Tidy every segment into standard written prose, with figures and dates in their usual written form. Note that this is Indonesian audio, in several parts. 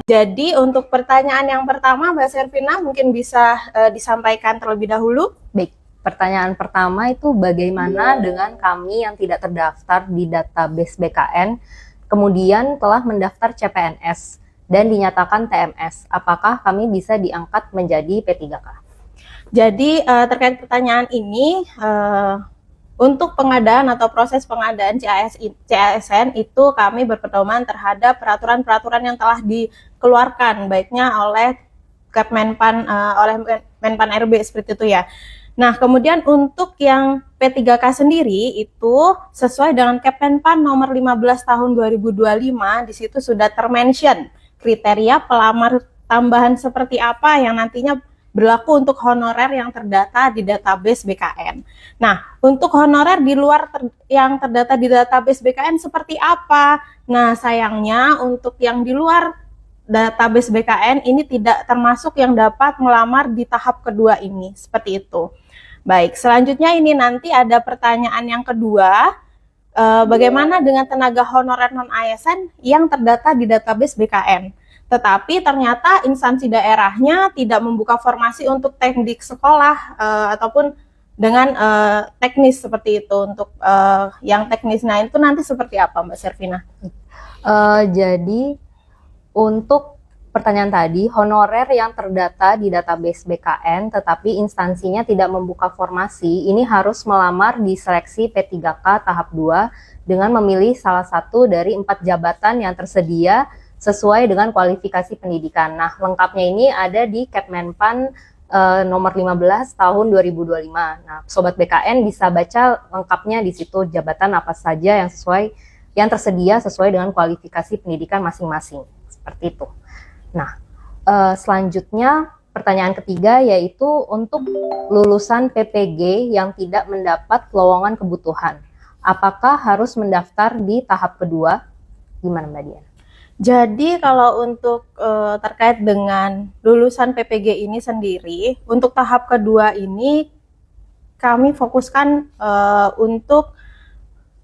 Jadi untuk pertanyaan yang pertama, Mbak Servina mungkin bisa disampaikan terlebih dahulu. Baik, pertanyaan pertama itu bagaimana dengan kami yang tidak terdaftar di database BKN, kemudian telah mendaftar CPNS dan dinyatakan TMS, apakah kami bisa diangkat menjadi P3K? Jadi terkait pertanyaan ini, untuk pengadaan atau proses pengadaan CASN itu kami berpedoman terhadap peraturan-peraturan yang telah dikeluarkan, baiknya oleh Kepmenpan, oleh Menpan RB seperti itu ya. Nah, kemudian untuk yang P3K sendiri itu sesuai dengan Kepmenpan nomor 15 tahun 2025, di situ sudah termention kriteria pelamar tambahan seperti apa yang nantinya berlaku untuk honorer yang terdata di database BKN. Nah, untuk honorer di luar yang terdata di database BKN seperti apa? Nah, sayangnya untuk yang di luar database BKN ini tidak termasuk yang dapat melamar di tahap kedua ini, seperti itu. Baik, selanjutnya ini nanti ada pertanyaan yang kedua, bagaimana dengan tenaga honorer non-ASN yang terdata di database BKN? Tetapi ternyata instansi daerahnya tidak membuka formasi untuk teknik sekolah ataupun dengan teknis seperti itu. Untuk yang teknisnya itu nanti seperti apa, Mbak Servina? Jadi untuk pertanyaan tadi, honorer yang terdata di database BKN tetapi instansinya tidak membuka formasi, ini harus melamar di seleksi P3K tahap 2 dengan memilih salah satu dari 4 jabatan yang tersedia sesuai dengan kualifikasi pendidikan. Nah, lengkapnya ini ada di Kepmenpan nomor 15 tahun 2025. Nah, Sobat BKN bisa baca lengkapnya di situ jabatan apa saja yang tersedia sesuai dengan kualifikasi pendidikan masing-masing. Seperti itu. Nah, selanjutnya pertanyaan ketiga yaitu untuk lulusan PPG yang tidak mendapat lowongan kebutuhan. Apakah harus mendaftar di tahap kedua? Gimana Mbak Dian? Jadi kalau untuk terkait dengan lulusan PPG ini sendiri, untuk tahap kedua ini kami fokuskan untuk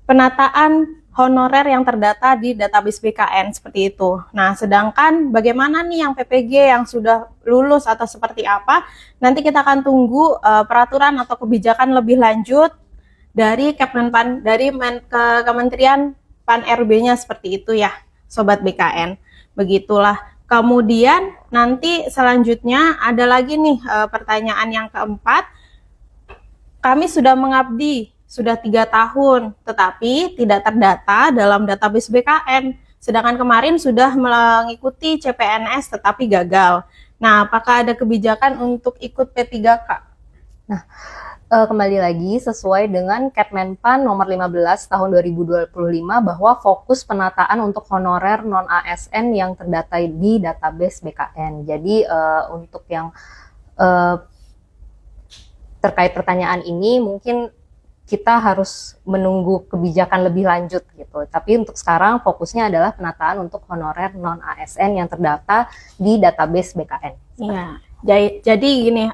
penataan honorer yang terdata di database BKN seperti itu. Nah, sedangkan bagaimana nih yang PPG yang sudah lulus atau seperti apa, nanti kita akan tunggu peraturan atau kebijakan lebih lanjut dari Kepmenpan, dari Kementerian Pan RB-nya seperti itu ya, Sobat BKN. Begitulah. Kemudian nanti selanjutnya ada lagi nih pertanyaan yang keempat. Kami sudah mengabdi sudah 3 tahun, tetapi tidak terdata dalam database BKN. Sedangkan kemarin sudah mengikuti CPNS tetapi gagal. Nah, apakah ada kebijakan untuk ikut P3K? Nah, kembali lagi sesuai dengan Kepmenpan nomor 15 tahun 2025 bahwa fokus penataan untuk honorer non-ASN yang terdata di database BKN. Jadi untuk yang terkait pertanyaan ini mungkin kita harus menunggu kebijakan lebih lanjut gitu. Tapi untuk sekarang fokusnya adalah penataan untuk honorer non-ASN yang terdata di database BKN. Iya. Jadi gini,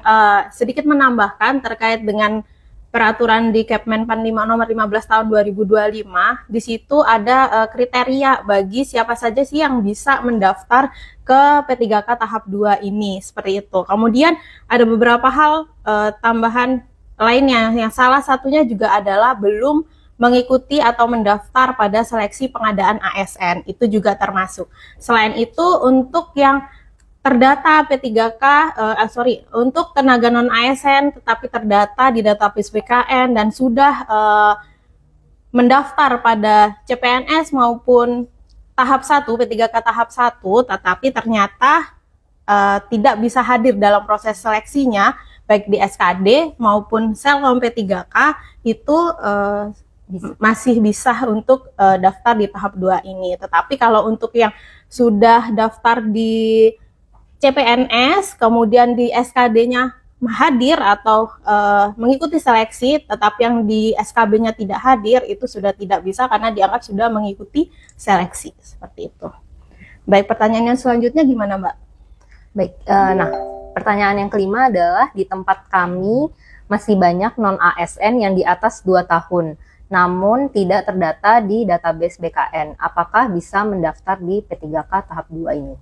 sedikit menambahkan terkait dengan peraturan di Kepmenpan nomor 15 tahun 2025, di situ ada kriteria bagi siapa saja sih yang bisa mendaftar ke P3K tahap 2 ini, seperti itu. Kemudian ada beberapa hal tambahan lainnya, yang salah satunya juga adalah belum mengikuti atau mendaftar pada seleksi pengadaan ASN, itu juga termasuk. Selain itu, untuk yang terdata P3K, untuk tenaga non-ASN tetapi terdata di database BKN dan sudah mendaftar pada CPNS maupun tahap 1, P3K tahap 1, tetapi ternyata tidak bisa hadir dalam proses seleksinya, baik di SKD maupun Selkom P3K, itu masih bisa untuk daftar di tahap 2 ini. Tetapi kalau untuk yang sudah daftar di CPNS, kemudian di SKD-nya hadir atau mengikuti seleksi, tetapi yang di SKB-nya tidak hadir, itu sudah tidak bisa karena dianggap sudah mengikuti seleksi. Seperti itu. Baik, pertanyaan yang selanjutnya gimana, Mbak? Baik, nah pertanyaan yang kelima adalah di tempat kami masih banyak non-ASN yang di atas 2 tahun, namun tidak terdata di database BKN. Apakah bisa mendaftar di P3K tahap 2 ini?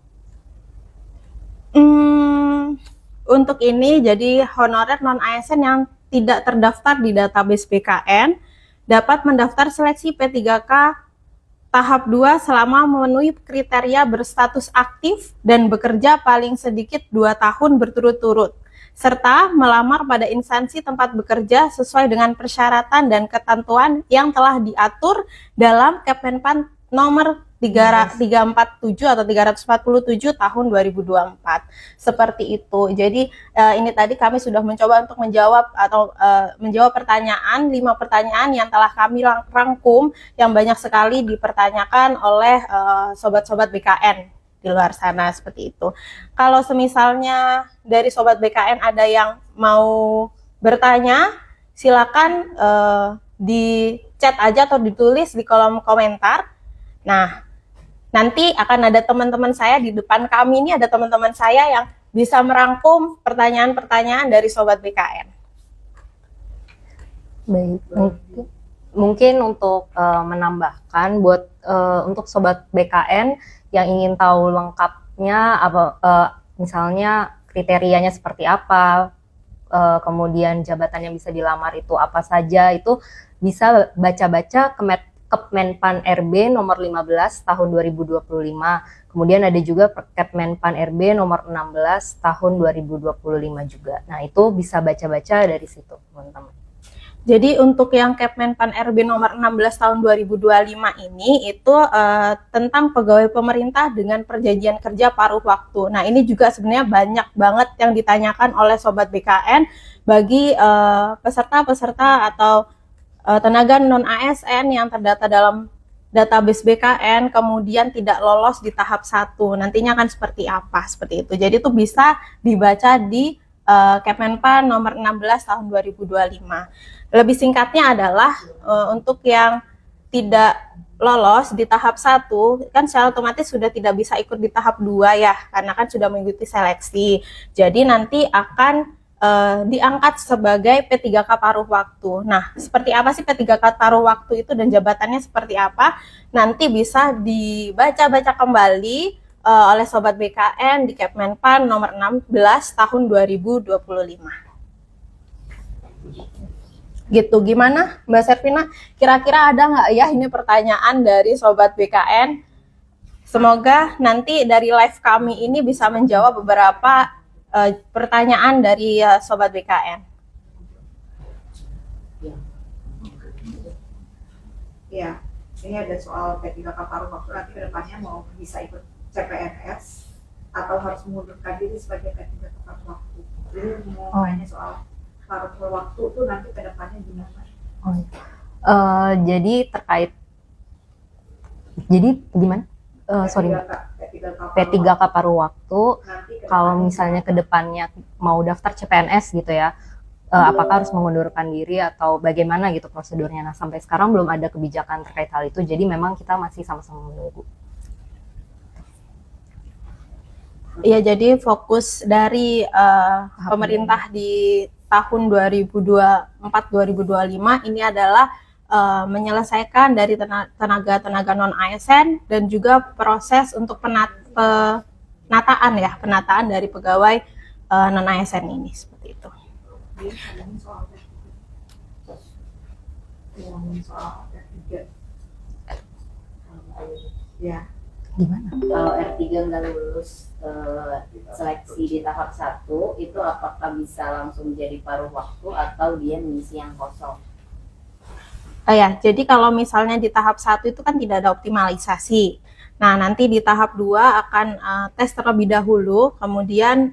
Untuk ini, jadi honorer non-ASN yang tidak terdaftar di database BKN dapat mendaftar seleksi P3K tahap 2 selama memenuhi kriteria berstatus aktif dan bekerja paling sedikit 2 tahun berturut-turut, serta melamar pada instansi tempat bekerja sesuai dengan persyaratan dan ketentuan yang telah diatur dalam Kemenpan nomor 347 atau 347 tahun 2024. Seperti itu. Jadi ini tadi kami sudah mencoba untuk menjawab atau menjawab pertanyaan, 5 pertanyaan yang telah kami rangkum yang banyak sekali dipertanyakan oleh sobat-sobat BKN di luar sana, seperti itu. Kalau semisalnya dari sobat BKN ada yang mau bertanya, silakan di chat aja atau ditulis di kolom komentar. Nah, nanti akan ada teman-teman saya di depan kami ini, ada teman-teman saya yang bisa merangkum pertanyaan-pertanyaan dari sobat BKN. Baik, mungkin untuk menambahkan buat untuk sobat BKN yang ingin tahu lengkapnya misalnya kriterianya seperti apa, kemudian jabatan yang bisa dilamar itu apa saja, itu bisa baca-baca Kemenpan RB nomor 15 tahun 2025. Kemudian ada juga Kemenpan RB nomor 16 tahun 2025 juga. Nah, itu bisa baca-baca dari situ, teman-teman. Jadi untuk yang Kemenpan RB nomor 16 tahun 2025 ini itu tentang pegawai pemerintah dengan perjanjian kerja paruh waktu. Nah, ini juga sebenarnya banyak banget yang ditanyakan oleh sobat BKN bagi peserta-peserta atau tenaga non-ASN yang terdata dalam database BKN kemudian tidak lolos di tahap 1. Nantinya akan seperti apa, seperti itu. Jadi itu bisa dibaca di Kemenpan nomor 16 tahun 2025. Lebih singkatnya adalah untuk yang tidak lolos di tahap 1 kan secara otomatis sudah tidak bisa ikut di tahap 2 ya, karena kan sudah mengikuti seleksi. Jadi nanti akan diangkat sebagai P3K paruh waktu. Nah, seperti apa sih P3K paruh waktu itu dan jabatannya seperti apa? Nanti bisa dibaca-baca kembali oleh sobat BKN di Kemenpan nomor 16 tahun 2025. Gitu, gimana Mbak Servina? Kira-kira ada nggak ya ini pertanyaan dari sobat BKN? Semoga nanti dari live kami ini bisa menjawab beberapa pertanyaan dari sobat BKN. Ya, ini ada soal P3K paruh waktu, nanti ke depannya mau bisa ikut CPNS atau harus mengundurkan diri sebagai P3K paruh waktu. Jadi mau tanya soal paruh waktu itu nanti ke depannya gimana? Jadi terkait, jadi gimana? Sorry, P3K paruh waktu, kalau misalnya ke depannya mau daftar CPNS gitu ya, apakah harus mengundurkan diri atau bagaimana gitu prosedurnya. Nah, sampai sekarang belum ada kebijakan terkait hal itu, jadi memang kita masih sama-sama menunggu. Iya, jadi fokus dari pemerintah di tahun 2024-2025 ini adalah menyelesaikan dari tenaga-tenaga non-ASN dan juga proses untuk penataan dari pegawai non-ASN ini, seperti itu. Ya. Gimana? Kalau R3 nggak lulus seleksi di tahap 1, itu apakah bisa langsung jadi paruh waktu atau dia mengisi yang kosong? Ya, jadi kalau misalnya di tahap 1 itu kan tidak ada optimalisasi. Nah, nanti di tahap 2 akan tes terlebih dahulu, kemudian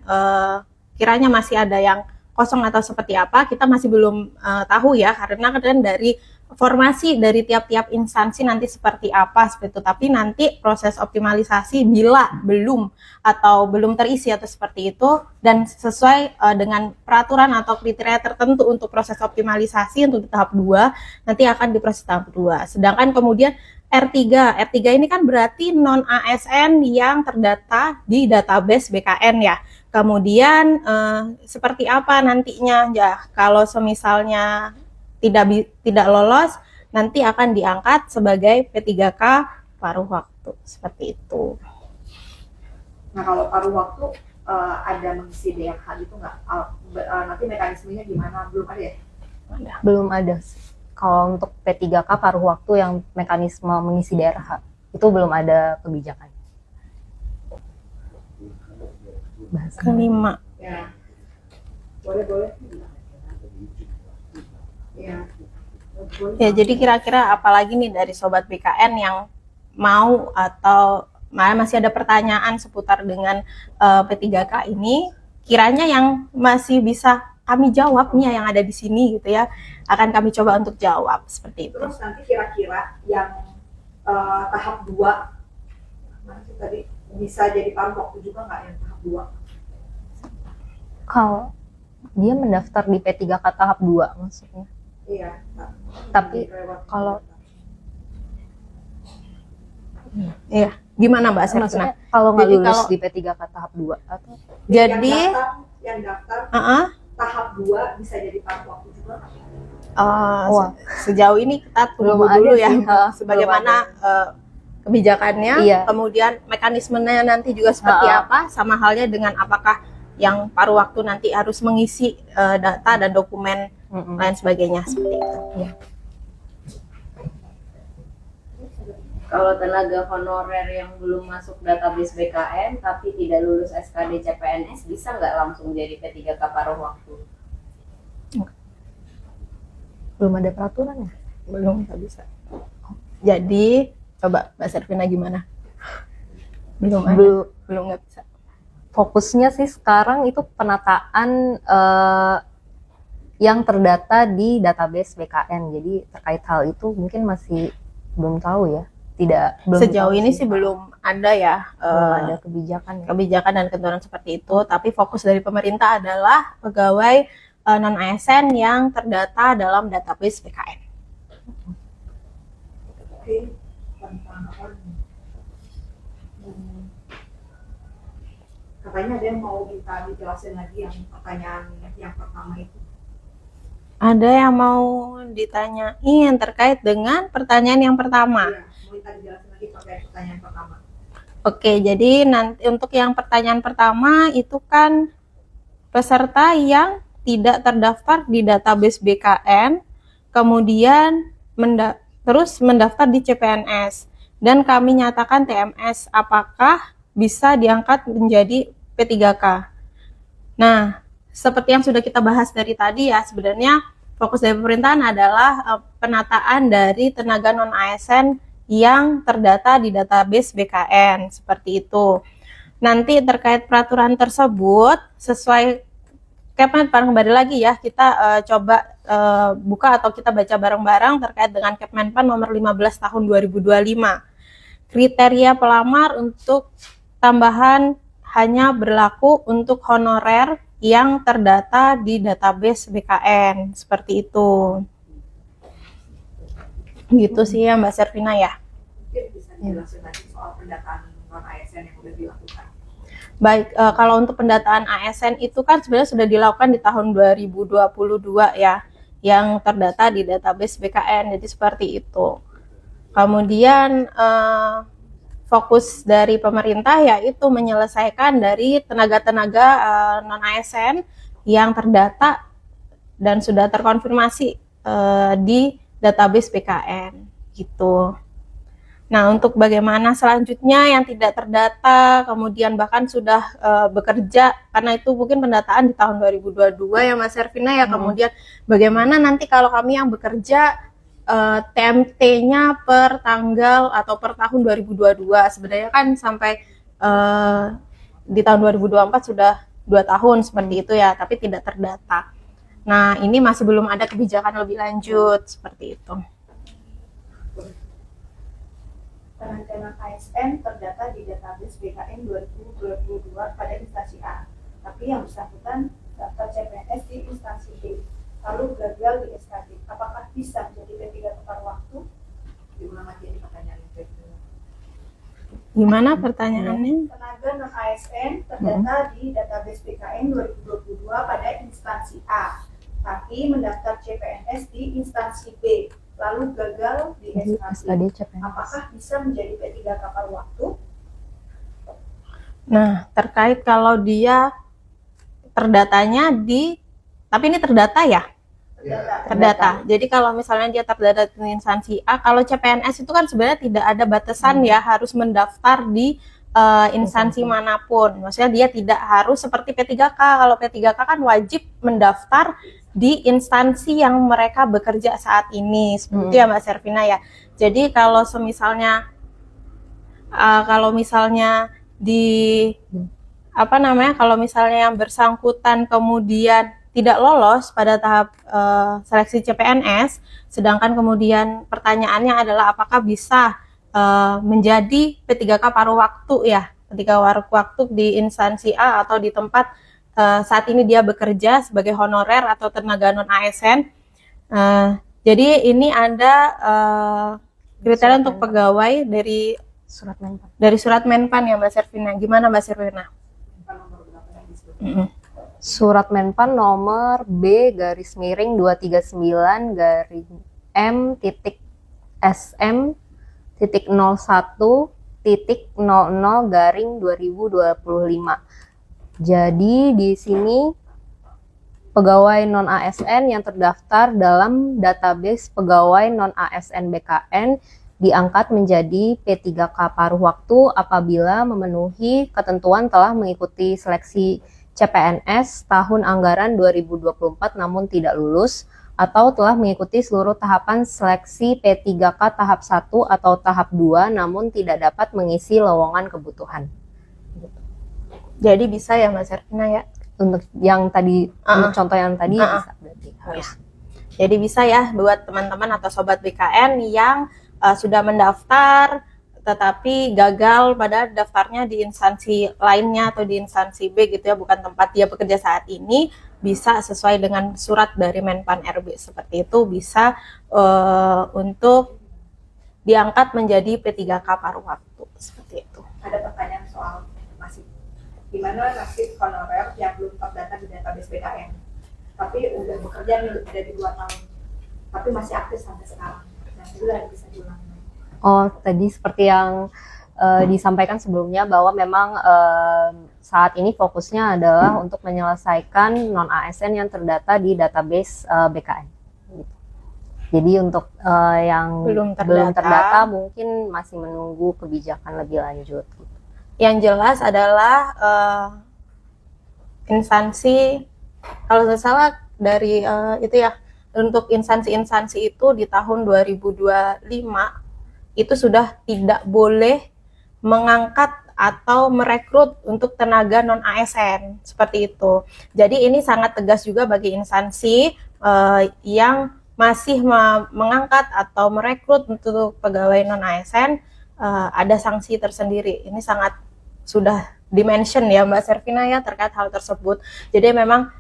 kiranya masih ada yang kosong atau seperti apa, kita masih belum tahu ya, karena kan dari formasi dari tiap-tiap instansi nanti seperti apa, seperti itu. Tapi nanti proses optimalisasi bila belum terisi atau seperti itu, dan sesuai dengan peraturan atau kriteria tertentu untuk proses optimalisasi untuk di tahap 2, nanti akan diproses tahap 2. Sedangkan kemudian R3 ini kan berarti non-ASN yang terdata di database BKN ya. Kemudian seperti apa nantinya ya, kalau semisalnya tidak lolos, nanti akan diangkat sebagai P3K paruh waktu, seperti itu. Nah, kalau paruh waktu ada mengisi DRH gitu nggak? Nanti mekanismenya gimana? Belum ada ya? Belum ada. Kalau untuk P3K paruh waktu yang mekanisme mengisi DRH itu belum ada kebijakan. Kelima. Ya. Boleh. Ya. Ya, jadi kira-kira apalagi nih dari Sobat BKN yang mau atau masih ada pertanyaan seputar dengan P3K ini, kiranya yang masih bisa kami jawab nih yang ada di sini gitu ya, akan kami coba untuk jawab seperti itu. Terus nanti kira-kira yang tahap 2 mana sih tadi, bisa jadi paruh waktu juga nggak yang tahap 2? Kalau dia mendaftar di P3K tahap 2 maksudnya. Iya. Tapi kalau Iya, gimana Mbak Serna? maksudnya kalau nggak Jadi lulus kalau- di P3K tahap 2 atau Jadi yang daftar uh-uh, tahap 2 bisa jadi paruh waktu juga nggak? Wah. sejauh ini kita tunggu Belum ada dulu ya sih, sebagaimana kebijakannya, Iya. kemudian mekanismenya nanti juga seperti apa, sama halnya dengan apakah yang paruh waktu nanti harus mengisi data dan dokumen lain sebagainya seperti itu. Kalau tenaga honorer yang belum masuk database BKN tapi tidak lulus SKD CPNS bisa nggak langsung jadi P3K paruh waktu? belum ada peraturan ya? Belum, nggak bisa. Jadi coba Mbak Servina gimana? Belum ada. Belum nggak bisa. Fokusnya sih sekarang itu penataan yang terdata di database BKN. Jadi terkait hal itu mungkin masih belum tahu ya. Belum Sejauh tahu ini sih belum ada ya belum ada kebijakan ya. kebijakan dan ketentuan seperti itu, tapi fokus dari pemerintah adalah pegawai non ASN yang terdata dalam database BKN. Oke. Tentang apa nih? Katanya ada yang mau minta dijelasin lagi yang pertanyaan yang pertama itu. Ada yang mau ditanyain terkait dengan pertanyaan yang pertama? Iya, mau minta dijelasin lagi terkait pertanyaan pertama. Oke, jadi nanti untuk yang pertanyaan pertama itu kan peserta yang tidak terdaftar di database BKN, kemudian terus mendaftar di CPNS, dan kami nyatakan TMS, apakah bisa diangkat menjadi P3K. Nah, seperti yang sudah kita bahas dari tadi ya, sebenarnya fokus dari pemerintahan adalah penataan dari tenaga non-ASN yang terdata di database BKN, seperti itu. Nanti terkait peraturan tersebut, sesuai Kepmenpan, kembali lagi ya, kita coba buka atau kita baca bareng-bareng terkait dengan Kepmenpan nomor 15 tahun 2025. Kriteria pelamar untuk tambahan hanya berlaku untuk honorer yang terdata di database BKN, seperti itu. Gitu sih ya Mbak Servina ya. Mungkin bisa dijelasin lagi soal pendataan non ASN yang udah dilakukan. Baik, kalau untuk pendataan ASN itu kan sebenarnya sudah dilakukan di tahun 2022 ya, yang terdata di database BKN, jadi seperti itu. Kemudian fokus dari pemerintah yaitu menyelesaikan dari tenaga-tenaga non-ASN yang terdata dan sudah terkonfirmasi di database BKN, gitu. Nah, untuk bagaimana selanjutnya yang tidak terdata, kemudian bahkan sudah bekerja, karena itu mungkin pendataan di tahun 2022 ya Mas Servina ya, kemudian bagaimana nanti kalau kami yang bekerja TMT-nya per tanggal atau per tahun 2022, sebenarnya kan sampai di tahun 2024 sudah 2 tahun seperti itu ya, tapi tidak terdata. Nah, ini masih belum ada kebijakan lebih lanjut seperti itu. Tenaga ASN terdata di database BKN 2022 pada instansi A, tapi yang bersangkutan daftar CPNS di instansi B, lalu gagal di SKD. Apakah bisa menjadi P3K paruh waktu? Diulang lagi ini pertanyaannya. Gimana pertanyaannya? Tenaga non ASN terdata di database BKN 2022 pada instansi A, tapi mendaftar CPNS di instansi B, lalu gagal di SKD. SKD CPNS. Apakah bisa menjadi P3K paruh waktu? Nah, terkait kalau dia terdatanya tapi ini terdata ya? Terdata. Jadi kalau misalnya dia terdata di instansi A, kalau CPNS itu kan sebenarnya tidak ada batasan ya, harus mendaftar di instansi manapun. Maksudnya dia tidak harus seperti P3K. Kalau P3K kan wajib mendaftar di instansi yang mereka bekerja saat ini. Seperti itu ya Mbak Servina ya. Jadi kalau misalnya di kalau misalnya yang bersangkutan kemudian tidak lolos pada tahap seleksi CPNS, sedangkan kemudian pertanyaannya adalah apakah bisa menjadi P3K paruh waktu ya, P3K paruh waktu di instansi A atau di tempat saat ini dia bekerja sebagai honorer atau tenaga non ASN. Jadi ini ada kriteria untuk pegawai dari surat Menpan ya Mbak Servina. Gimana Mbak Servina? Surat Menpan nomor B-SM-M.SM.00/2025. Jadi di sini pegawai non ASN yang terdaftar dalam database pegawai non ASN BKN diangkat menjadi P3K paruh waktu apabila memenuhi ketentuan telah mengikuti seleksi CPNS tahun anggaran 2024 namun tidak lulus, atau telah mengikuti seluruh tahapan seleksi P3K tahap 1 atau tahap 2 namun tidak dapat mengisi lowongan kebutuhan. Jadi bisa ya Mbak Servina ya? Untuk yang tadi, untuk contoh yang tadi bisa berarti harus. Jadi bisa ya buat teman-teman atau sobat BKN yang sudah mendaftar tetapi gagal pada daftarnya di instansi lainnya atau di instansi B gitu ya, bukan tempat dia bekerja saat ini, bisa sesuai dengan surat dari Menpan RB seperti itu, bisa untuk diangkat menjadi P3K paruh waktu seperti itu. Ada pertanyaan soal masih gimana nasib honorer yang belum terdata di database BKN tapi udah bekerja nih lebih dari 2 tahun tapi masih aktif sampai sekarang dan itu bisa diulangi. Oh, tadi seperti yang disampaikan sebelumnya bahwa memang saat ini fokusnya adalah untuk menyelesaikan non ASN yang terdata di database BKN. Jadi untuk yang belum terdata mungkin masih menunggu kebijakan lebih lanjut. Yang jelas adalah instansi, kalau tidak salah dari itu ya, untuk instansi-instansi itu di tahun 2025 itu sudah tidak boleh mengangkat atau merekrut untuk tenaga non ASN seperti itu. Jadi ini sangat tegas juga bagi instansi yang masih mengangkat atau merekrut untuk pegawai non ASN, ada sanksi tersendiri. Ini sangat sudah dimention ya Mbak Servina ya terkait hal tersebut. Jadi memang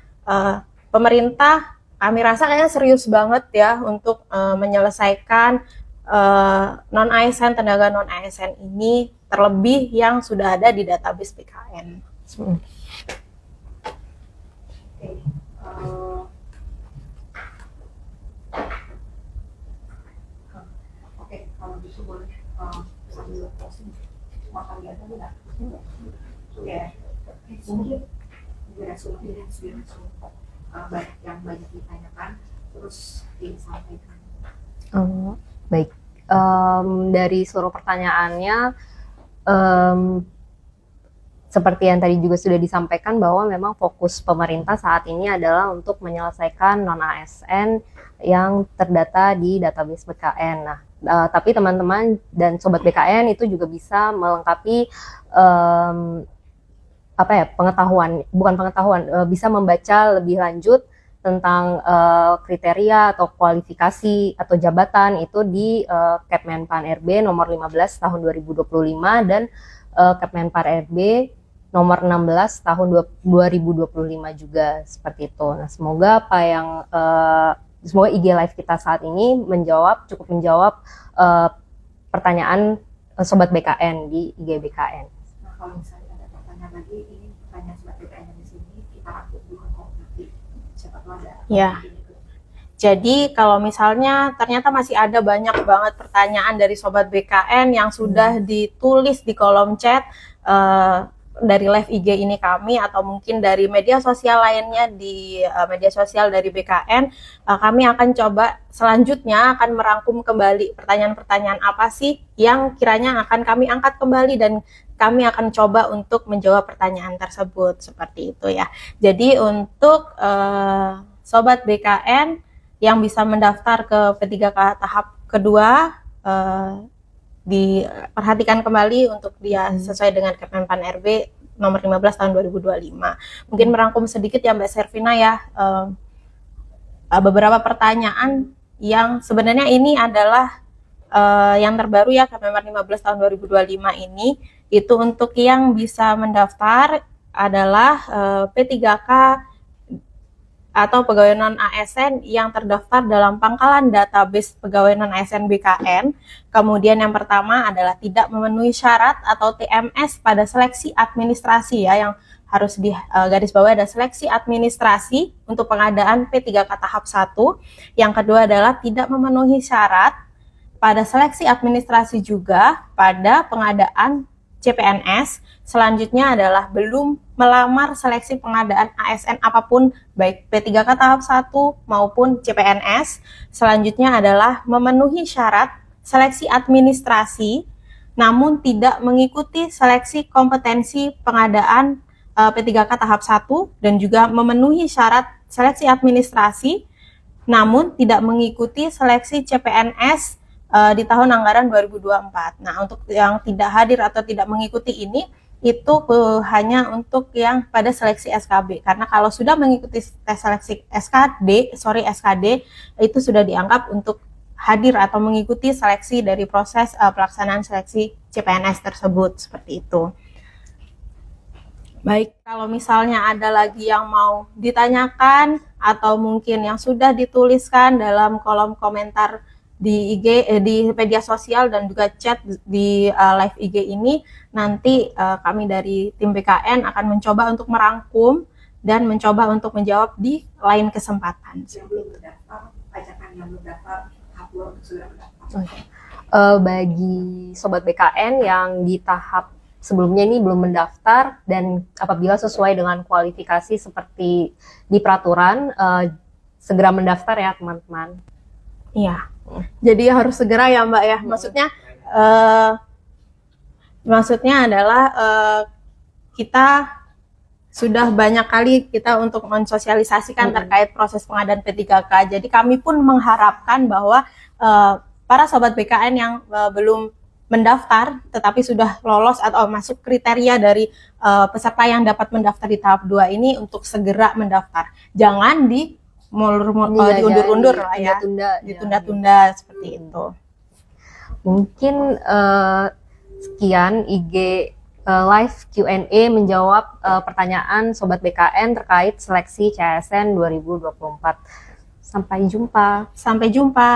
pemerintah kami rasa kayaknya serius banget ya untuk menyelesaikan non ASN, tenaga non ASN ini, terlebih yang sudah ada di database BKN. Oke, kalau gitu boleh sambil closing makan di atas enggak? Ya, mungkin direspon banyak yang banyak ditanyakan terus disampaikan. Baik, dari seluruh pertanyaannya seperti yang tadi juga sudah disampaikan bahwa memang fokus pemerintah saat ini adalah untuk menyelesaikan non ASN yang terdata di database BKN. Nah, tapi teman-teman dan sobat BKN itu juga bisa melengkapi bisa membaca lebih lanjut tentang kriteria atau kualifikasi atau jabatan itu di Kepmenpan RB nomor 15 tahun 2025 dan Kepmenpan RB nomor 16 tahun 2025 juga seperti itu. Nah, semoga semoga IG Live kita saat ini cukup menjawab pertanyaan sobat BKN di IG BKN. Nah, kalau misalnya ada pertanyaan lagi, ini pertanyaan sobat BKN di sini kita rangkum dulu nanti. Ya, jadi kalau misalnya ternyata masih ada banyak banget pertanyaan dari sobat BKN yang sudah ditulis di kolom chat, dari live IG ini kami atau mungkin dari media sosial lainnya di media sosial dari BKN, kami akan coba selanjutnya akan merangkum kembali pertanyaan-pertanyaan apa sih yang kiranya akan kami angkat kembali dan kami akan coba untuk menjawab pertanyaan tersebut seperti itu ya. Jadi untuk sobat BKN yang bisa mendaftar ke P3K tahap kedua, diperhatikan kembali untuk dia sesuai dengan Kemenpan RB nomor 15 tahun 2025. Mungkin merangkum sedikit ya Mbak Servina ya, beberapa pertanyaan yang sebenarnya ini adalah yang terbaru ya, Kemenpan 15 tahun 2025 ini, itu untuk yang bisa mendaftar adalah P3K atau pegawai non-ASN yang terdaftar dalam pangkalan database pegawai non-ASN BKN. Kemudian yang pertama adalah tidak memenuhi syarat atau TMS pada seleksi administrasi ya, yang harus di garis bawah ada seleksi administrasi untuk pengadaan P3K tahap 1. Yang kedua adalah tidak memenuhi syarat pada seleksi administrasi juga pada pengadaan CPNS. Selanjutnya adalah belum melamar seleksi pengadaan ASN apapun, baik P3K tahap 1 maupun CPNS. Selanjutnya adalah memenuhi syarat seleksi administrasi, namun tidak mengikuti seleksi kompetensi pengadaan P3K tahap 1 dan juga memenuhi syarat seleksi administrasi, namun tidak mengikuti seleksi CPNS di tahun anggaran 2024. Nah, untuk yang tidak hadir atau tidak mengikuti ini, itu hanya untuk yang pada seleksi SKB. Karena kalau sudah mengikuti tes seleksi SKD, itu sudah dianggap untuk hadir atau mengikuti seleksi dari proses pelaksanaan seleksi CPNS tersebut, seperti itu. Baik, kalau misalnya ada lagi yang mau ditanyakan atau mungkin yang sudah dituliskan dalam kolom komentar di IG, di media sosial dan juga chat di live IG ini, nanti kami dari tim BKN akan mencoba untuk merangkum dan mencoba untuk menjawab di lain kesempatan. Yang belum terdaftar, ajakan yang belum daftar, upload sudah mendaftar. Bagi sobat BKN yang di tahap sebelumnya ini belum mendaftar dan apabila sesuai dengan kualifikasi seperti di peraturan, segera mendaftar ya teman-teman. Iya. Jadi harus segera ya Mbak ya. Maksudnya adalah kita sudah banyak kali kita untuk mensosialisasikan terkait proses pengadaan P3K. Jadi kami pun mengharapkan bahwa para sobat BKN yang belum mendaftar tetapi sudah lolos atau masuk kriteria dari peserta yang dapat mendaftar di tahap 2 ini untuk segera mendaftar. Jangan diundur-undur lah ya, ditunda-tunda seperti itu. Mungkin sekian IG live Q&A menjawab pertanyaan Sobat BKN terkait seleksi CASN 2024. Sampai jumpa. Sampai jumpa.